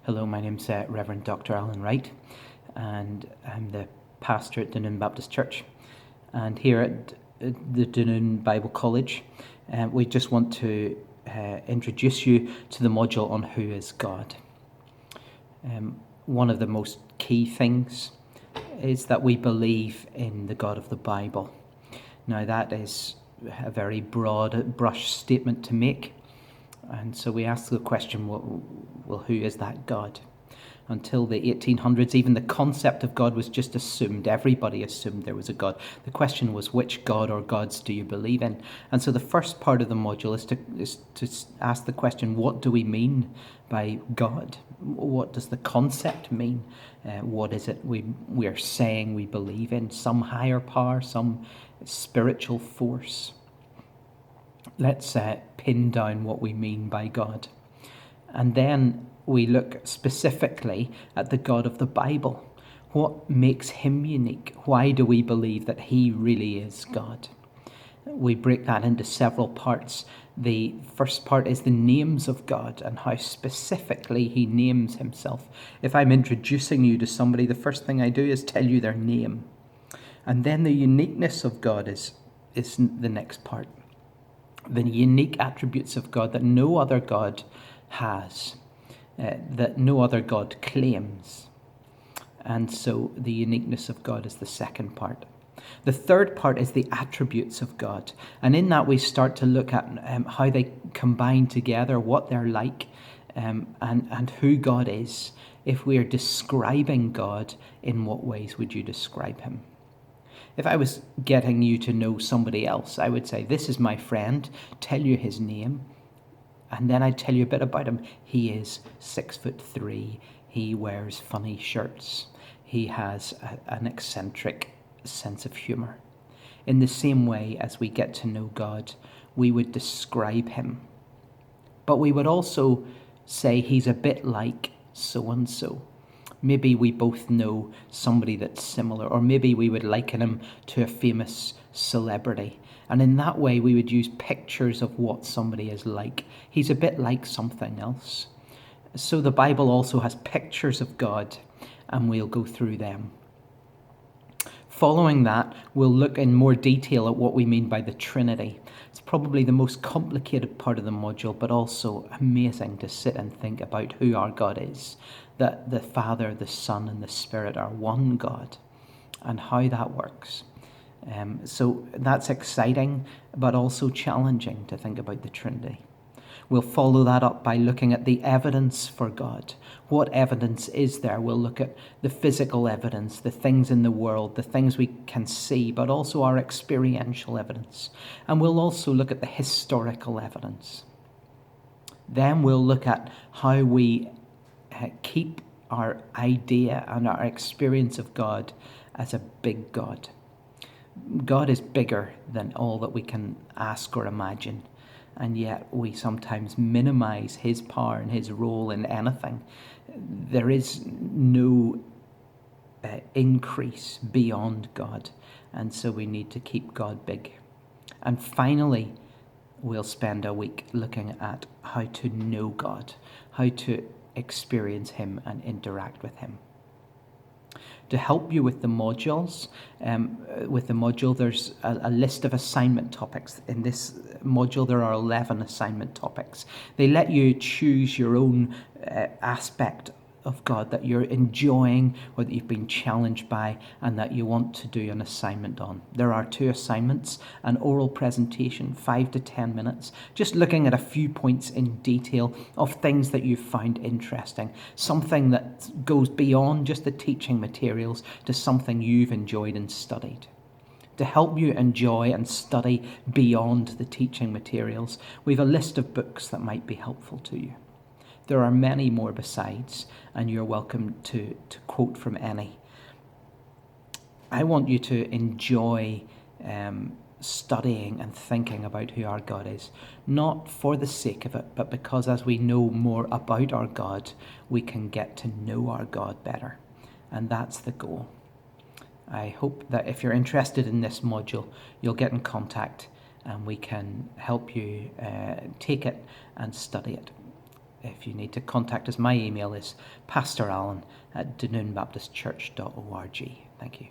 Hello, my name's Reverend Dr. Alan Wright, and I'm the pastor at Dunoon Baptist Church. And here at the Dunoon Bible College, we just want to introduce you to the module on who is God. One of the most key things is that we believe in the God of the Bible. Now, that is a very broad brush statement to make. And so we ask the question, well, who is that God? Until the 1800s, even the concept of God was just assumed. Everybody assumed there was a God. The question was, which God or gods do you believe in? And so the first part of the module is to ask the question, what do we mean by God? What does the concept mean? What is it we are saying we believe in? Some higher power, some spiritual force? Let's pin down what we mean by God. And then we look specifically at the God of the Bible. What makes him unique? Why do we believe that he really is God? We break that into several parts. The first part is the names of God and how specifically he names himself. If I'm introducing you to somebody, the first thing I do is tell you their name. And then the uniqueness of God is the next part. The unique attributes of God that no other God has, that no other God claims. And so the uniqueness of God is the second part. The third part is the attributes of God. And in that we start to look at how they combine together, what they're like, and who God is. If we are describing God, in what ways would you describe him? If I was getting you to know somebody else, I would say, this is my friend, tell you his name, and then I'd tell you a bit about him. He is 6'3". He wears funny shirts. He has an eccentric sense of humour. In the same way as we get to know God, we would describe him. But we would also say he's a bit like so-and-so. Maybe we both know somebody that's similar, or maybe we would liken him to a famous celebrity. And in that way, we would use pictures of what somebody is like. He's a bit like something else. So the Bible also has pictures of God, and we'll go through them. Following that, we'll look in more detail at what we mean by the Trinity. It's probably the most complicated part of the module, but also amazing to sit and think about who our God is. That the Father, the Son, and the Spirit are one God, and how that works. So that's exciting, but also challenging to think about the Trinity. We'll follow that up by looking at the evidence for God. What evidence is there? We'll look at the physical evidence, the things in the world, the things we can see, but also our experiential evidence. And we'll also look at the historical evidence. Then we'll look at how we keep our idea and our experience of God as a big God. God is bigger than all that we can ask or imagine. And yet we sometimes minimize his power and his role in anything. There is no increase beyond God. And so we need to keep God big. And finally, we'll spend a week looking at how to know God, how to experience him and interact with him. To help you with the modules, there's a list of assignment topics. In this module, there are 11 assignment topics. They let you choose your own aspect of God that you're enjoying or that you've been challenged by and that you want to do an assignment on. There are 2 assignments, an oral presentation, 5 to 10 minutes, just looking at a few points in detail of things that you've found interesting, something that goes beyond just the teaching materials to something you've enjoyed and studied. To help you enjoy and study beyond the teaching materials, we have a list of books that might be helpful to you. There are many more besides, and you're welcome to quote from any. I want you to enjoy studying and thinking about who our God is, not for the sake of it, but because as we know more about our God, we can get to know our God better. And that's the goal. I hope that if you're interested in this module, you'll get in contact and we can help you take it and study it. if you need to contact us, my email is pastoralan@dunoonbaptistchurch.org. Thank you.